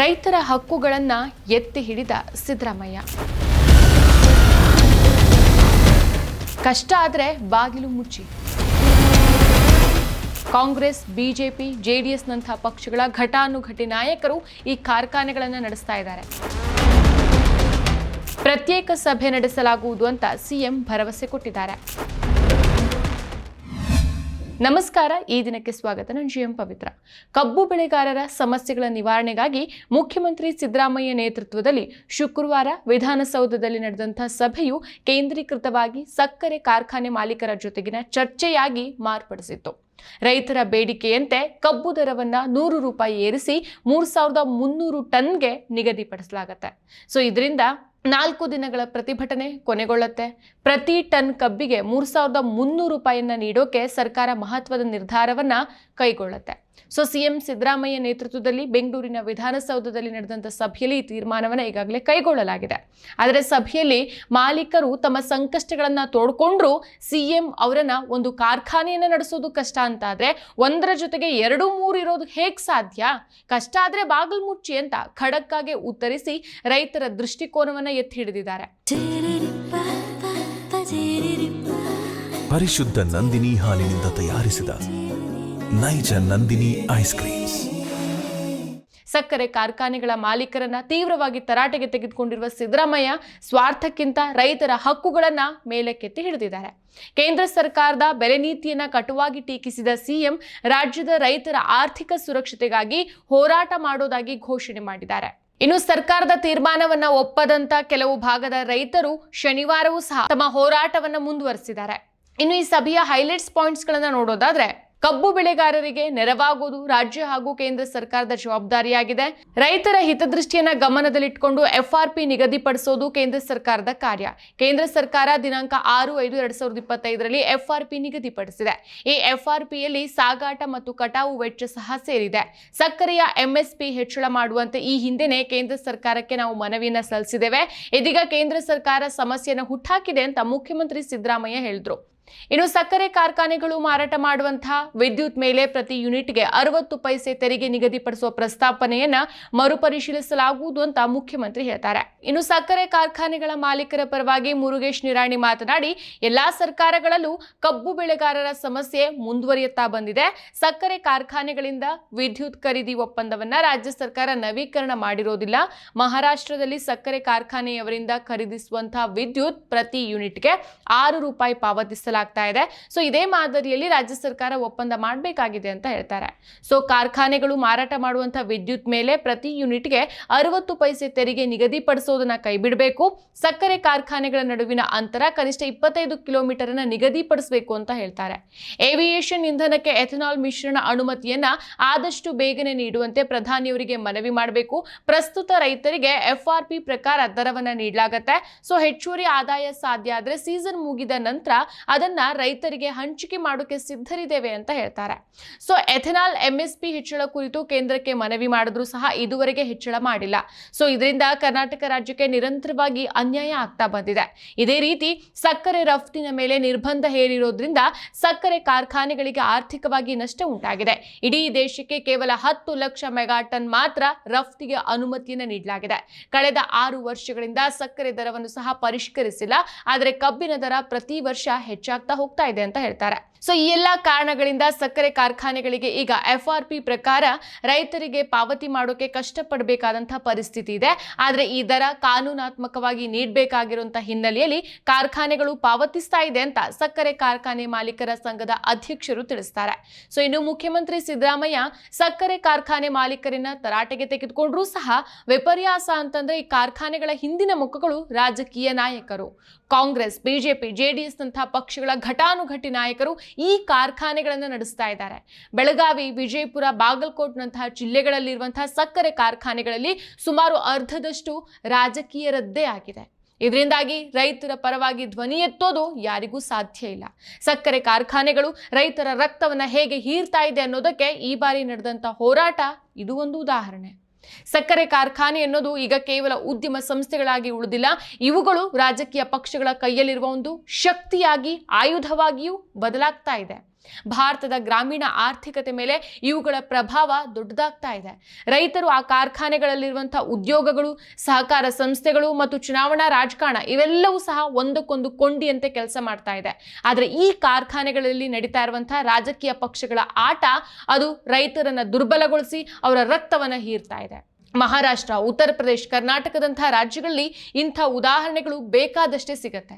ರೈತರ ಹಕ್ಕುಗಳನ್ನು ಎತ್ತಿ ಹಿಡಿದ ಸಿದ್ದರಾಮಯ್ಯ. ಕಷ್ಟ ಆದರೆ ಬಾಗಿಲು ಮುಚ್ಚಿ. ಕಾಂಗ್ರೆಸ್, ಬಿಜೆಪಿ, ಜೆಡಿಎಸ್ನಂತಹ ಪಕ್ಷಗಳ ಘಟಾನುಘಟಿ ನಾಯಕರು ಈ ಕಾರ್ಖಾನೆಗಳನ್ನು ನಡೆಸ್ತಾ ಇದ್ದಾರೆ. ಪ್ರತ್ಯೇಕ ಸಭೆ ನಡೆಸಲಾಗುವುದು ಅಂತ ಸಿಎಂ ಭರವಸೆ ಕೊಟ್ಟಿದ್ದಾರೆ. ನಮಸ್ಕಾರ, ಈ ದಿನಕ್ಕೆ ಸ್ವಾಗತ. ನಾನು ಜಿಎಂ ಪವಿತ್ರ. ಕಬ್ಬು ಬೆಳೆಗಾರರ ಸಮಸ್ಯೆಗಳ ನಿವಾರಣೆಗಾಗಿ ಮುಖ್ಯಮಂತ್ರಿ ಸಿದ್ದರಾಮಯ್ಯ ನೇತೃತ್ವದಲ್ಲಿ ಶುಕ್ರವಾರ ವಿಧಾನಸೌಧದಲ್ಲಿ ನಡೆದಂತಹ ಸಭೆಯು ಕೇಂದ್ರೀಕೃತವಾಗಿ ಸಕ್ಕರೆ ಕಾರ್ಖಾನೆ ಮಾಲೀಕರ ಜೊತೆಗಿನ ಚರ್ಚೆಯಾಗಿ ಮಾರ್ಪಡಿಸಿತ್ತು. ರೈತರ ಬೇಡಿಕೆಯಂತೆ ಕಬ್ಬು ದರವನ್ನ 100 ರೂಪಾಯಿ ಏರಿಸಿ 3,300 ಟನ್ಗೆ ನಿಗದಿಪಡಿಸಲಾಗುತ್ತೆ. ಇದರಿಂದ 4 ದಿನಗಳ ಪ್ರತಿಭಟನೆ ಕೊನೆಗೊಳ್ಳುತ್ತೆ. ಪ್ರತಿ ಟನ್ ಕಬ್ಬಿಗೆ 3,300 ರೂಪಾಯಿಯನ್ನ ನೀಡೋಕೆ ಸರ್ಕಾರ ಮಹತ್ವದ ನಿರ್ಧಾರವನ್ನ ಕೈಗೊಳ್ಳುತ್ತೆ. ಸಿಎಂ ಸಿದ್ದರಾಮಯ್ಯ ನೇತೃತ್ವದಲ್ಲಿ ಬೆಂಗಳೂರಿನ ವಿಧಾನಸೌಧದಲ್ಲಿ ನಡೆದಂಥ ಸಭೆಯಲ್ಲಿ ಈ ತೀರ್ಮಾನವನ್ನು ಈಗಾಗಲೇ ಕೈಗೊಳ್ಳಲಾಗಿದೆ. ಆದರೆ ಸಭೆಯಲ್ಲಿ ಮಾಲೀಕರು ತಮ್ಮ ಸಂಕಷ್ಟಗಳನ್ನು ತೋಡ್ಕೊಂಡ್ರು ಸಿಎಂ ಅವರನ್ನ ಒಂದು ಕಾರ್ಖಾನೆಯನ್ನು ನಡೆಸೋದು ಕಷ್ಟ ಅಂತಾದ್ರೆ ಒಂದರ ಜೊತೆಗೆ 2-3 ಇರೋದು ಹೇಗೆ ಸಾಧ್ಯ? ಕಷ್ಟ ಆದ್ರೆ ಬಾಗಿಲು ಮುಚ್ಚಿ ಅಂತ ಖಡಕ್ಕಾಗಿ ಉತ್ತರಿಸಿ ರೈತರ ದೃಷ್ಟಿಕೋನವನ್ನ ಎತ್ತಿ ಹಿಡಿದಿದ್ದಾರೆ. ಪರಿಶುದ್ಧ ನಂದಿನಿ ಹಾಲಿನಿಂದ ತಯಾರಿಸಿದ ನೈಜ ನಂದಿನಿ ಐಸ್ ಕ್ರೀಮ್ಸ್. ಸಕ್ಕರೆ ಕಾರ್ಖಾನೆಗಳ ಮಾಲೀಕರನ್ನ ತೀವ್ರವಾಗಿ ತರಾಟೆಗೆ ತೆಗೆದುಕೊಂಡಿರುವ ಸಿದ್ದರಾಮಯ್ಯ ಸ್ವಾರ್ಥಕ್ಕಿಂತ ರೈತರ ಹಕ್ಕುಗಳನ್ನ ಮೇಲಕ್ಕೆತ್ತಿ ಹಿಡಿದಿದ್ದಾರೆ. ಕೇಂದ್ರ ಸರ್ಕಾರದ ಬೆಲೆ ನೀತಿಯನ್ನ ಕಟುವಾಗಿ ಟೀಕಿಸಿದ ಸಿಎಂ ರಾಜ್ಯದ ರೈತರ ಆರ್ಥಿಕ ಸುರಕ್ಷತೆಗಾಗಿ ಹೋರಾಟ ಮಾಡೋದಾಗಿ ಘೋಷಣೆ ಮಾಡಿದ್ದಾರೆ. ಇನ್ನು ಸರ್ಕಾರದ ತೀರ್ಮಾನವನ್ನ ಒಪ್ಪದಂತ ಕೆಲವು ಭಾಗದ ರೈತರು ಶನಿವಾರವೂ ಸಹ ತಮ್ಮ ಹೋರಾಟವನ್ನ ಮುಂದುವರಿಸಿದ್ದಾರೆ. ಇನ್ನು ಈ ಸಭೆಯ ಹೈಲೈಟ್ಸ್ ಪಾಯಿಂಟ್ಸ್ ಗಳನ್ನ ನೋಡೋದಾದ್ರೆ, ಕಬ್ಬು ಬೆಳೆಗಾರರಿಗೆ ನೆರವಾಗುವುದು ರಾಜ್ಯ ಹಾಗೂ ಕೇಂದ್ರ ಸರ್ಕಾರದ ಜವಾಬ್ದಾರಿಯಾಗಿದೆ. ರೈತರ ಹಿತದೃಷ್ಟಿಯನ್ನ ಗಮನದಲ್ಲಿಟ್ಟುಕೊಂಡು FRP ನಿಗದಿಪಡಿಸೋದು ಕೇಂದ್ರ ಸರ್ಕಾರದ ಕಾರ್ಯ. ಕೇಂದ್ರ ಸರ್ಕಾರ ದಿನಾಂಕ 6/5/2025ರಲ್ಲಿ FRP ನಿಗದಿಪಡಿಸಿದೆ. ಈ FRPಯಲ್ಲಿ ಸಾಗಾಟ ಮತ್ತು ಕಟಾವು ವೆಚ್ಚ ಸಹ ಸೇರಿದೆ. ಸಕ್ಕರೆಯ MSP ಹೆಚ್ಚಳ ಮಾಡುವಂತೆ ಈ ಹಿಂದೆನೇ ಕೇಂದ್ರ ಸರ್ಕಾರಕ್ಕೆ ನಾವು ಮನವಿಯನ್ನ ಸಲ್ಲಿಸಿದ್ದೇವೆ. ಇದೀಗ ಕೇಂದ್ರ ಸರ್ಕಾರ ಸಮಸ್ಯೆಯನ್ನು ಹುಟ್ಟಾಕಿದೆ ಅಂತ ಮುಖ್ಯಮಂತ್ರಿ ಸಿದ್ದರಾಮಯ್ಯ ಹೇಳಿದ್ರು. ಇನ್ನು ಸಕ್ಕರೆ ಕಾರ್ಖಾನೆಗಳು ಮಾರಾಟ ಮಾಡುವಂತಹ ವಿದ್ಯುತ್ ಮೇಲೆ ಪ್ರತಿ ಯೂನಿಟ್ಗೆ 60 ಪೈಸೆ ತೆರಿಗೆ ನಿಗದಿಪಡಿಸುವ ಪ್ರಸ್ತಾಪನೆಯನ್ನ ಮರುಪರಿಶೀಲಿಸಲಾಗುವುದು ಅಂತ ಮುಖ್ಯಮಂತ್ರಿ ಹೇಳ್ತಾರೆ. ಇನ್ನು ಸಕ್ಕರೆ ಕಾರ್ಖಾನೆಗಳ ಮಾಲೀಕರ ಪರವಾಗಿ ಮುರುಗೇಶ್ ನಿರಾಣಿ ಮಾತನಾಡಿ, ಎಲ್ಲಾ ಸರ್ಕಾರಗಳಲ್ಲೂ ಕಬ್ಬು ಬೆಳೆಗಾರರ ಸಮಸ್ಯೆ ಮುಂದುವರಿಯುತ್ತಾ ಬಂದಿದೆ. ಸಕ್ಕರೆ ಕಾರ್ಖಾನೆಗಳಿಂದ ವಿದ್ಯುತ್ ಖರೀದಿ ಒಪ್ಪಂದವನ್ನ ರಾಜ್ಯ ಸರ್ಕಾರ ನವೀಕರಣ ಮಾಡಿರೋದಿಲ್ಲ. ಮಹಾರಾಷ್ಟ್ರದಲ್ಲಿ ಸಕ್ಕರೆ ಕಾರ್ಖಾನೆಯವರಿಂದ ಖರೀದಿಸುವಂತಹ ವಿದ್ಯುತ್ ಪ್ರತಿ ಯೂನಿಟ್ಗೆ 6 ರೂಪಾಯಿ ಪಾವತಿಸಲಾಗಿದೆ. ಇದೇ ಮಾದರಿಯಲ್ಲಿ ರಾಜ್ಯ ಸರ್ಕಾರ ಒಪ್ಪಂದ ಮಾಡಬೇಕಾಗಿದೆ ಅಂತ ಹೇಳ್ತಾರೆ. ಕಾರ್ಖಾನೆಗಳು ಮಾರಾಟ ಮಾಡುವಂತಹ ವಿದ್ಯುತ್ ಮೇಲೆ ಪ್ರತಿ ಯೂನಿಟ್ಗೆ 60 ಪೈಸೆ ತೆರಿಗೆ ನಿಗದಿಪಡಿಸೋದನ್ನ ಕೈಬಿಡಬೇಕು. ಸಕ್ಕರೆ ಕಾರ್ಖಾನೆಗಳ ನಡುವಿನ ಅಂತರ ಕನಿಷ್ಠ 25 ಕಿಲೋಮೀಟರ್ ಅನ್ನ ನಿಗದಿಪಡಿಸಬೇಕು ಅಂತ ಹೇಳ್ತಾರೆ. ಏವಿಯೇಷನ್ ಇಂಧನಕ್ಕೆ ಎಥೆನಾಲ್ ಮಿಶ್ರಣ ಅನುಮತಿಯನ್ನ ಆದಷ್ಟು ಬೇಗನೆ ನೀಡುವಂತೆ ಪ್ರಧಾನಿಯವರಿಗೆ ಮನವಿ ಮಾಡಬೇಕು. ಪ್ರಸ್ತುತ ರೈತರಿಗೆ FRP ಪ್ರಕಾರ ದರವನ್ನ ನೀಡಲಾಗುತ್ತೆ. ಹೆಚ್ಚುವರಿ ಆದಾಯ ಸಾಧ್ಯ ಆದ್ರೆ ಸೀಸನ್ ಮುಗಿದ ನಂತರ ಅದನ್ನ ರೈತರಿಗೆ ಹಂಚಿಕೆ ಮಾಡೋಕೆ ಸಿದ್ಧರಿದ್ದೇವೆ ಅಂತ ಹೇಳ್ತಾರೆ. ಎಥೆನಾಲ್ MSP ಹೆಚ್ಚಳ ಕುರಿತು ಕೇಂದ್ರಕ್ಕೆ ಮನವಿ ಮಾಡಿದ್ರು ಸಹ ಇದುವರೆಗೆ ಹೆಚ್ಚಳ ಮಾಡಿಲ್ಲ. ಇದರಿಂದ ಕರ್ನಾಟಕ ರಾಜ್ಯಕ್ಕೆ ನಿರಂತರವಾಗಿ ಅನ್ಯಾಯ ಆಗ್ತಾ ಬಂದಿದೆ. ಇದೇ ರೀತಿ ಸಕ್ಕರೆ ರಫ್ತಿನ ಮೇಲೆ ನಿರ್ಬಂಧ ಹೇರಿರೋದ್ರಿಂದ ಸಕ್ಕರೆ ಕಾರ್ಖಾನೆಗಳಿಗೆ ಆರ್ಥಿಕವಾಗಿ ನಷ್ಟ ಉಂಟಾಗಿದೆ. ಇಡೀ ದೇಶಕ್ಕೆ ಕೇವಲ 10 ಲಕ್ಷ ಮೆಗಾ ಟನ್ ಮಾತ್ರ ರಫ್ತಿಗೆ ಅನುಮತಿಯನ್ನು ನೀಡಲಾಗಿದೆ. ಕಳೆದ 6 ವರ್ಷಗಳಿಂದ ಸಕ್ಕರೆ ದರವನ್ನು ಸಹ ಪರಿಷ್ಕರಿಸಿಲ್ಲ. ಆದರೆ ಕಬ್ಬಿನ ದರ ಪ್ರತಿ ವರ್ಷ ಹೆಚ್ಚಾಗ್ತಾ ಹೋಗ್ತಾ ಇದೆ ಅಂತ ಹೇಳ್ತಾರೆ. ಈ ಎಲ್ಲಾ ಕಾರಣಗಳಿಂದ ಸಕ್ಕರೆ ಕಾರ್ಖಾನೆಗಳಿಗೆ ಈಗ FRP ಪ್ರಕಾರ ರೈತರಿಗೆ ಪಾವತಿ ಮಾಡೋಕೆ ಕಷ್ಟಪಡಬೇಕಾದಂತಹ ಪರಿಸ್ಥಿತಿ ಇದೆ. ಆದರೆ ಈ ದರ ಕಾನೂನಾತ್ಮಕವಾಗಿ ನೀಡಬೇಕಾಗಿರುವಂತಹ ಹಿನ್ನೆಲೆಯಲ್ಲಿ ಕಾರ್ಖಾನೆಗಳು ಪಾವತಿಸ್ತಾ ಇದೆ ಅಂತ ಸಕ್ಕರೆ ಕಾರ್ಖಾನೆ ಮಾಲೀಕರ ಸಂಘದ ಅಧ್ಯಕ್ಷರು ತಿಳಿಸ್ತಾರೆ. ಇನ್ನು ಮುಖ್ಯಮಂತ್ರಿ ಸಿದ್ದರಾಮಯ್ಯ ಸಕ್ಕರೆ ಕಾರ್ಖಾನೆ ಮಾಲೀಕರನ್ನ ತರಾಟೆಗೆ ತೆಗೆದುಕೊಂಡ್ರೂ ಸಹ ವಿಪರ್ಯಾಸ ಅಂತಂದ್ರೆ ಈ ಕಾರ್ಖಾನೆಗಳ ಹಿಂದಿನ ಮುಖಗಳು ರಾಜಕೀಯ ನಾಯಕರು. ಕಾಂಗ್ರೆಸ್, ಬಿಜೆಪಿ, ಜೆಡಿಎಸ್ ನಂತಹ ಪಕ್ಷಗಳ ಘಟಾನುಘಟಿ ನಾಯಕರು ಈ ಕಾರ್ಖಾನೆಗಳನ್ನು ನಡೆಸ್ತಾ ಇದ್ದಾರೆ. ಬೆಳಗಾವಿ, ವಿಜಯಪುರ, ಬಾಗಲಕೋಟ್ನಂತಹ ಜಿಲ್ಲೆಗಳಲ್ಲಿರುವಂತಹ ಸಕ್ಕರೆ ಕಾರ್ಖಾನೆಗಳಲ್ಲಿ ಸುಮಾರು ಅರ್ಧದಷ್ಟು ರಾಜಕೀಯರದ್ದೇ ಆಗಿದೆ. ಇದರಿಂದಾಗಿ ರೈತರ ಪರವಾಗಿ ಧ್ವನಿ ಎತ್ತೋದು ಯಾರಿಗೂ ಸಾಧ್ಯ ಇಲ್ಲ. ಸಕ್ಕರೆ ಕಾರ್ಖಾನೆಗಳು ರೈತರ ರಕ್ತವನ್ನ ಹೇಗೆ ಹೀರ್ತಾ ಇದೆ ಅನ್ನೋದಕ್ಕೆ ಈ ಬಾರಿ ನಡೆದಂತ ಹೋರಾಟ ಇದು ಒಂದು ಉದಾಹರಣೆ. ಸಕ್ಕರೆ ಕಾರ್ಖಾನೆ ಅನ್ನೋದು ಈಗ ಕೇವಲ ಉದ್ಯಮ ಸಂಸ್ಥೆಗಳಾಗಿ ಉಳಿದಿಲ್ಲ. ಇವುಗಳು ರಾಜಕೀಯ ಪಕ್ಷಗಳ ಕೈಯಲ್ಲಿರುವ ಒಂದು ಶಕ್ತಿಯಾಗಿ, ಆಯುಧವಾಗಿಯೂ ಬದಲಾಗ್ತಾ ಇದೆ. ಭಾರತದ ಗ್ರಾಮೀಣ ಆರ್ಥಿಕತೆ ಮೇಲೆ ಇವುಗಳ ಪ್ರಭಾವ ದೊಡ್ಡದಾಗ್ತಾ ಇದೆ. ರೈತರು ಆ ಕಾರ್ಖಾನೆಗಳಲ್ಲಿರುವಂತಹ ಉದ್ಯೋಗಗಳು, ಸಹಕಾರ ಸಂಸ್ಥೆಗಳು ಮತ್ತು ಚುನಾವಣಾ ರಾಜಕಾರಣ ಇವೆಲ್ಲವೂ ಸಹ ಒಂದಕ್ಕೊಂದು ಕೊಂಡಿಯಂತೆ ಕೆಲಸ ಮಾಡ್ತಾ ಇದೆ. ಆದರೆ ಈ ಕಾರ್ಖಾನೆಗಳಲ್ಲಿ ನಡೀತಾ ಇರುವಂತಹ ರಾಜಕೀಯ ಪಕ್ಷಗಳ ಆಟ ಅದು ರೈತರನ್ನ ದುರ್ಬಲಗೊಳಿಸಿ ಅವರ ರಕ್ತವನ್ನ ಹೀರ್ತಾ ಇದೆ. ಮಹಾರಾಷ್ಟ್ರ, ಉತ್ತರ ಪ್ರದೇಶ, ಕರ್ನಾಟಕದಂತಹ ರಾಜ್ಯಗಳಲ್ಲಿ ಇಂಥ ಉದಾಹರಣೆಗಳು ಬೇಕಾದಷ್ಟೇ ಸಿಗುತ್ತೆ.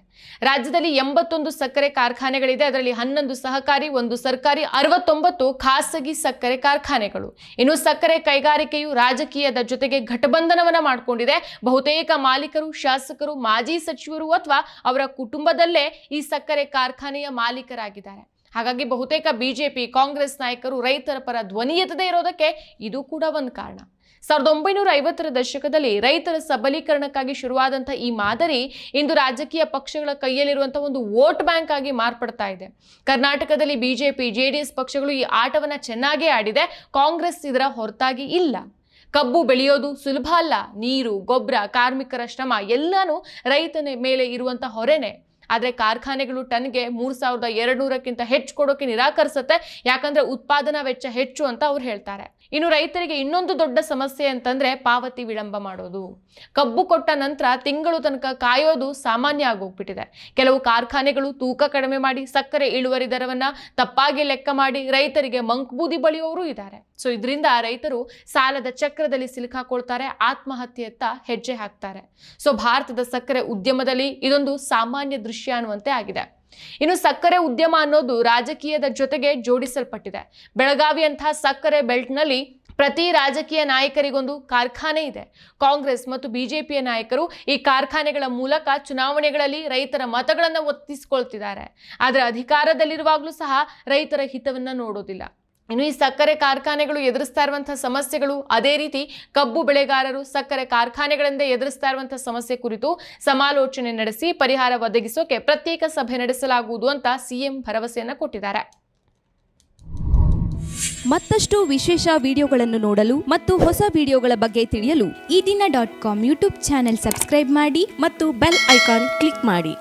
ರಾಜ್ಯದಲ್ಲಿ 81 ಸಕ್ಕರೆ ಕಾರ್ಖಾನೆಗಳಿದೆ. ಅದರಲ್ಲಿ 11 ಸಹಕಾರಿ, 1 ಸರ್ಕಾರಿ, 69 ಖಾಸಗಿ ಸಕ್ಕರೆ ಕಾರ್ಖಾನೆಗಳು. ಇನ್ನು ಸಕ್ಕರೆ ಕೈಗಾರಿಕೆಯು ರಾಜಕೀಯದ ಜೊತೆಗೆ ಘಟಬಂಧನವನ್ನ ಮಾಡಿಕೊಂಡಿದೆ. ಬಹುತೇಕ ಮಾಲೀಕರು ಶಾಸಕರು, ಮಾಜಿ ಸಚಿವರು ಅಥವಾ ಅವರ ಕುಟುಂಬದಲ್ಲೇ ಈ ಸಕ್ಕರೆ ಕಾರ್ಖಾನೆಯ ಮಾಲೀಕರಾಗಿದ್ದಾರೆ. ಹಾಗಾಗಿ ಬಹುತೇಕ ಬಿಜೆಪಿ, ಕಾಂಗ್ರೆಸ್ ನಾಯಕರು ರೈತರ ಪರ ಧ್ವನಿ ಎತ್ತದೇ ಇರೋದಕ್ಕೆ ಇದು ಕೂಡ ಒಂದು ಕಾರಣ. 1950ರ ದಶಕದಲ್ಲಿ ರೈತರ ಸಬಲೀಕರಣಕ್ಕಾಗಿ ಶುರುವಾದಂತಹ ಈ ಮಾದರಿ ಇಂದು ರಾಜಕೀಯ ಪಕ್ಷಗಳ ಕೈಯಲ್ಲಿರುವಂತಹ ಒಂದು ವೋಟ್ ಬ್ಯಾಂಕ್ ಆಗಿ ಮಾರ್ಪಡ್ತಾ ಇದೆ. ಕರ್ನಾಟಕದಲ್ಲಿ ಬಿಜೆಪಿ, ಜೆಡಿಎಸ್ ಪಕ್ಷಗಳು ಈ ಆಟವನ್ನ ಚೆನ್ನಾಗೇ ಆಡಿದೆ. ಕಾಂಗ್ರೆಸ್ ಇದರ ಹೊರತಾಗಿ ಇಲ್ಲ. ಕಬ್ಬು ಬೆಳೆಯೋದು ಸುಲಭ ಅಲ್ಲ. ನೀರು, ಗೊಬ್ಬರ, ಕಾರ್ಮಿಕರ ಶ್ರಮ ಎಲ್ಲಾನು ರೈತನ ಮೇಲೆ ಇರುವಂತಹ ಹೊರೆನೆ. ಆದರೆ ಕಾರ್ಖಾನೆಗಳು ಟನ್ಗೆ 3200ಕ್ಕಿಂತ ಹೆಚ್ಚು ಕೊಡೋಕೆ ನಿರಾಕರಿಸುತ್ತೆ. ಯಾಕಂದ್ರೆ ಉತ್ಪಾದನಾ ವೆಚ್ಚ ಹೆಚ್ಚು ಅಂತ ಅವ್ರು ಹೇಳ್ತಾರೆ. ಇನ್ನು ರೈತರಿಗೆ ಇನ್ನೊಂದು ದೊಡ್ಡ ಸಮಸ್ಯೆ ಅಂತಂದ್ರೆ ಪಾವತಿ ವಿಳಂಬ ಮಾಡೋದು. ಕಬ್ಬು ಕೊಟ್ಟ ನಂತರ ತಿಂಗಳು ತನಕ ಕಾಯೋದು ಸಾಮಾನ್ಯ ಆಗೋಗ್ಬಿಟ್ಟಿದೆ. ಕೆಲವು ಕಾರ್ಖಾನೆಗಳು ತೂಕ ಕಡಿಮೆ ಮಾಡಿ ಸಕ್ಕರೆ ಇಳುವರಿ ದರವನ್ನ ತಪ್ಪಾಗಿ ಲೆಕ್ಕ ಮಾಡಿ ರೈತರಿಗೆ ಮಂಕ್ಬೂದಿ ಬಳಿಯೋರು ಇದ್ದಾರೆ. ಸೊ ಇದರಿಂದ ರೈತರು ಸಾಲದ ಚಕ್ರದಲ್ಲಿ ಸಿಲುಕಾಕೊಳ್ತಾರೆ, ಆತ್ಮಹತ್ಯೆಯತ್ತ ಹೆಜ್ಜೆ ಹಾಕ್ತಾರೆ. ಸೊ ಭಾರತದ ಸಕ್ಕರೆ ಉದ್ಯಮದಲ್ಲಿ ಇದೊಂದು ಸಾಮಾನ್ಯ ದೃಶ್ಯ ಅನ್ನುವಂತೆ ಆಗಿದೆ. ಇನ್ನು ಸಕ್ಕರೆ ಉದ್ಯಮ ಅನ್ನೋದು ರಾಜಕೀಯದ ಜೊತೆಗೆ ಜೋಡಿಸಲ್ಪಟ್ಟಿದೆ. ಬೆಳಗಾವಿಯಂತಹ ಸಕ್ಕರೆ ಬೆಲ್ಟ್ನಲ್ಲಿ ಪ್ರತಿ ರಾಜಕೀಯ ನಾಯಕರಿಗೊಂದು ಕಾರ್ಖಾನೆ ಇದೆ. ಕಾಂಗ್ರೆಸ್ ಮತ್ತು ಬಿಜೆಪಿಯ ನಾಯಕರು ಈ ಕಾರ್ಖಾನೆಗಳ ಮೂಲಕ ಚುನಾವಣೆಗಳಲ್ಲಿ ರೈತರ ಮತಗಳನ್ನು ಒತ್ತಿಸಿಕೊಳ್ತಿದ್ದಾರೆ. ಆದರೆ ಅಧಿಕಾರದಲ್ಲಿರುವಾಗಲೂ ಸಹ ರೈತರ ಹಿತವನ್ನ ನೋಡೋದಿಲ್ಲ. ಇನ್ನು ಈ ಸಕ್ಕರೆ ಕಾರ್ಖಾನೆಗಳು ಎದುರಿಸ್ತಾ ಇರುವಂತಹ ಸಮಸ್ಯೆಗಳು, ಅದೇ ರೀತಿ ಕಬ್ಬು ಬೆಳೆಗಾರರು ಸಕ್ಕರೆ ಕಾರ್ಖಾನೆಗಳಿಂದ ಎದುರಿಸ್ತಾ ಇರುವಂತಹ ಸಮಸ್ಯೆ ಕುರಿತು ಸಮಾಲೋಚನೆ ನಡೆಸಿ ಪರಿಹಾರ ಒದಗಿಸೋಕೆ ಪ್ರತ್ಯೇಕ ಸಭೆ ನಡೆಸಲಾಗುವುದು ಅಂತ ಸಿಎಂ ಭರವಸೆಯನ್ನ ಕೊಟ್ಟಿದ್ದಾರೆ. ಮತ್ತಷ್ಟು ವಿಶೇಷ ವಿಡಿಯೋಗಳನ್ನು ನೋಡಲು ಮತ್ತು ಹೊಸ ವಿಡಿಯೋಗಳ ಬಗ್ಗೆ ತಿಳಿಯಲು ಈ ದಿನ .com ಯೂಟ್ಯೂಬ್ ಚಾನೆಲ್ ಸಬ್ಸ್ಕ್ರೈಬ್ ಮಾಡಿ ಮತ್ತು ಬೆಲ್ ಐಕಾನ್ ಕ್ಲಿಕ್ ಮಾಡಿ.